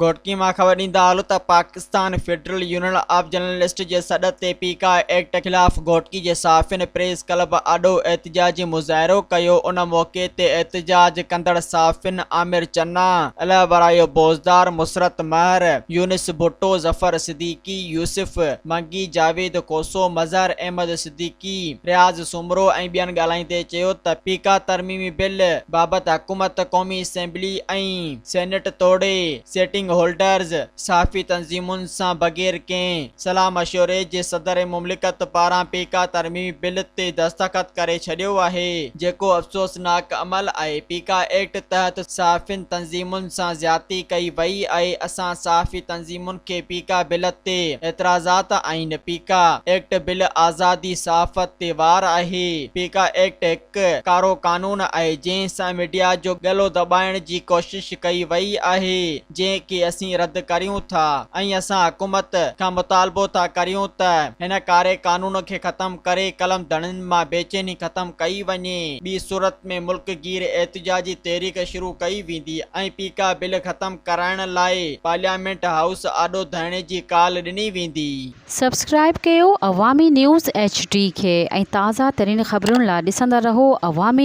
घोटकी मां ख़बर ॾींदा हलो त Pakistan federal union of journalist जे सॾ ते पीका एक्ट ख़िलाफ़ घोटकी जे सहाफ़ियुनि प्रेस क्लब आॾो एहतिजाजी मुज़ाहिरो कयो। उन मौक़े ते एहतिजाज कंदड़ सहाफ़ियुनि आमिर चन्ना, अलहबरायो बोज़दार, मुसरत महर, यूनिस भुट्टो, ज़फ़र सिद्दीकी, यूसुफ मंगी, जावेद कोसो, मज़हर अहमद सिद्दीकी, रियाज़ सुमरो ऐं ॿियनि ॻाल्हाईंदे चयो त पीका तरमीमी बिल बाबति हुकूमत क़ौमी असेंबली ऐं सेनेट तोड़े सेटिंग होल्डर्स सहाफ़ी तंज़ीमुनि सां बग़ैर कंहिं सलाह मशवरे जे सदर मुमलिकत पारां पीका तरमीमी बिल ते दस्तख़त करे छॾियो आहे, जेको अफ़सोसनाक अमल आहे। पीका एक्ट तहत सहाफ़ियुनि तंज़ीमुनि सां ज़्यादती कई वई आहे। असां सहाफ़ी तंज़ीमुनि खे पीका बिल ते एतिराज़ात आहिनि। पीका एक्ट बिल आज़ादी सहाफ़त ते वार आहे। पीका एक्ट हिकु कारो कानून आहे जंहिं सां मीडिया जो गलो दॿाइण जी कोशिश कई वई आहे, जंहिं खे असीं रद्द करियूं था ऐं असां हुकूमत खां मुतालबो था करियूं त हिन कारे कानून खे ख़त्म करे कलम धड़नि मां बेचैनी ख़त्म कई वञे। ॿी सूरत में मुल्क गीर एहतिजाजी तहरीक शुरू कई वेंदी ऐं पीका बिल ख़त्म कराइण लाइ पार्लियामेंट हाउस आॾो धरणे जी कॉल ॾिनी वेंदी। सब्सक्राइब कयो अवामी न्यूज़ HD खे ऐं ताज़ा तरीन ख़बरुनि लाइ ॾिसंदा रहो अवामी